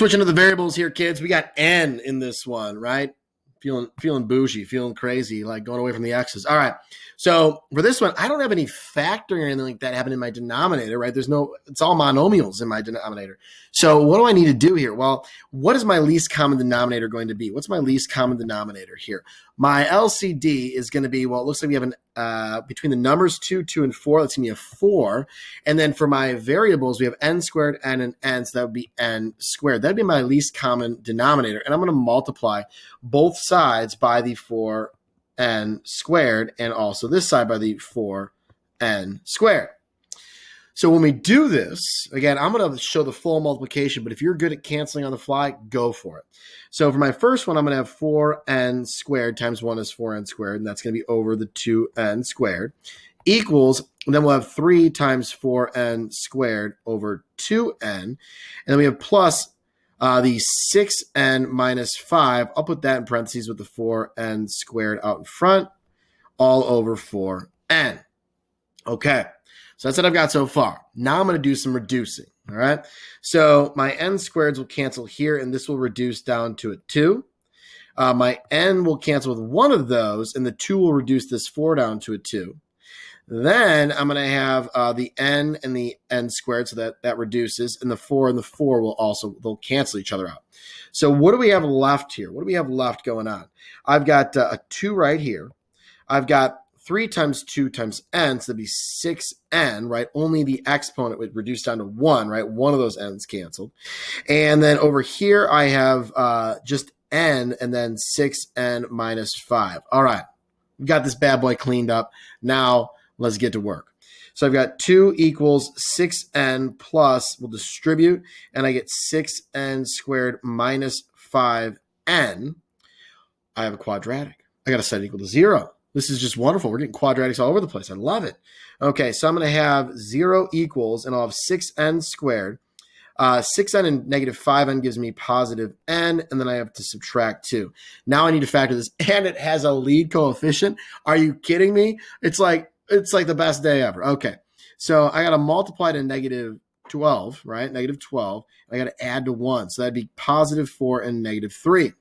Switching to the variables here, kids. We got n in this one, right? Feeling bougie, feeling crazy, like going away from the x's. All right. So for this one, I don't have any factoring or anything like that happen in my denominator, right? It's all monomials in my denominator. So what do I need to do here? Well, what is my least common denominator going to be? What's my least common denominator here? My LCD is going to be, well, it looks like we have between the numbers 2, 2, and 4, that's going to be a 4. And then for my variables, we have n squared, n, and n, so that would be n squared. That would be my least common denominator. And I'm going to multiply both sides by the 4n squared and also this side by the 4n squared. So when we do this, again, I'm going to show the full multiplication, but if you're good at canceling on the fly, go for it. So for my first one, I'm going to have 4n squared times 1 is 4n squared, and that's going to be over the 2n squared, equals, and then we'll have 3 times 4n squared over 2n, and then we have plus the 6n minus 5. I'll put that in parentheses with the 4n squared out in front, all over 4n. Okay. So that's what I've got so far. Now I'm going to do some reducing, all right? So my n squareds will cancel here, and this will reduce down to a 2. My n will cancel with one of those, and the 2 will reduce this 4 down to a 2. Then I'm going to have the n and the n squared, so that reduces, and the 4 and the 4 they'll cancel each other out. So what do we have left here? What do we have left going on? I've got a 2 right here. I've got 3 times 2 times n, so that'd be 6n, right? Only the exponent would reduce down to 1, right? One of those n's canceled. And then over here, I have just n and then 6n minus 5. All right, we've got this bad boy cleaned up. Now let's get to work. So I've got 2 equals 6n plus, we'll distribute, and I get 6n squared minus 5n. I have a quadratic. I got to set it equal to 0. This is just wonderful. We're getting quadratics all over the place. I love it. Okay, so I'm going to have 0 equals, and I'll have 6n squared. 6n and negative 5n gives me positive n, and then I have to subtract 2. Now I need to factor this, and it has a lead coefficient. Are you kidding me? It's like the best day ever. Okay, so I got to multiply to negative 12, right? Negative 12. I got to add to 1, so that'd be positive 4 and negative 3.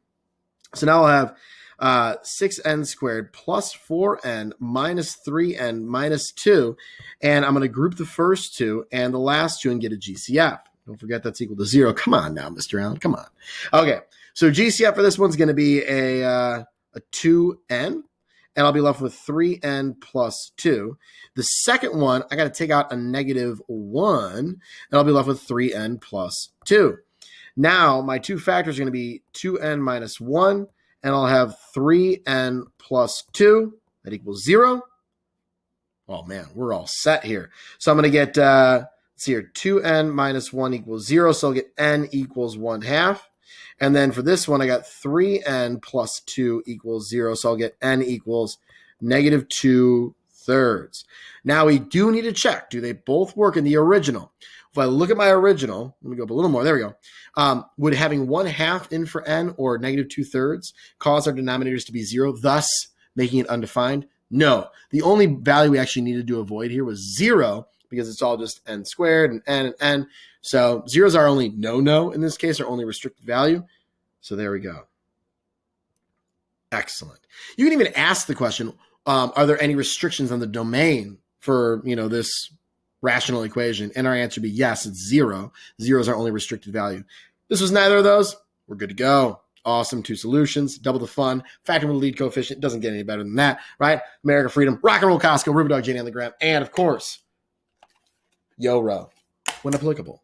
So now I'll have 6n squared plus 4n minus 3n minus 2. And I'm going to group the first 2 and the last 2 and get a GCF. Don't forget that's equal to 0. Come on now, Mr. Allen. Come on. Okay, so GCF for this one's going to be a 2n. And I'll be left with 3n plus 2. The second one, I got to take out a negative 1. And I'll be left with 3n plus 2. Now, my two factors are going to be 2n minus 1. And I'll have 3n plus 2. That equals 0. Oh, man, we're all set here. So I'm going to get, let's see here, 2n minus 1 equals 0. So I'll get n equals 1/2. And then for this one, I got 3n plus 2 equals 0. So I'll get n equals negative 2/3. Now we do need to check. Do they both work in the original? If I look at my original, let me go up a little more. There we go. Would having 1/2 in for n or negative 2/3 cause our denominators to be 0, thus making it undefined? No. The only value we actually needed to avoid here was 0 because it's all just n squared and n and n. So 0 is our only no in this case, our only restricted value. So there we go. Excellent. You can even ask the question, are there any restrictions on the domain for this rational equation? And our answer would be yes, it's 0. 0 is our only restricted value. This was neither of those. We're good to go. Awesome. 2 solutions, double the fun, factor with the lead coefficient. Doesn't get any better than that, right? America Freedom, Rock and Roll Costco, Ruberdog, Jenny on the Gram, and of course, Yo Ro, when applicable.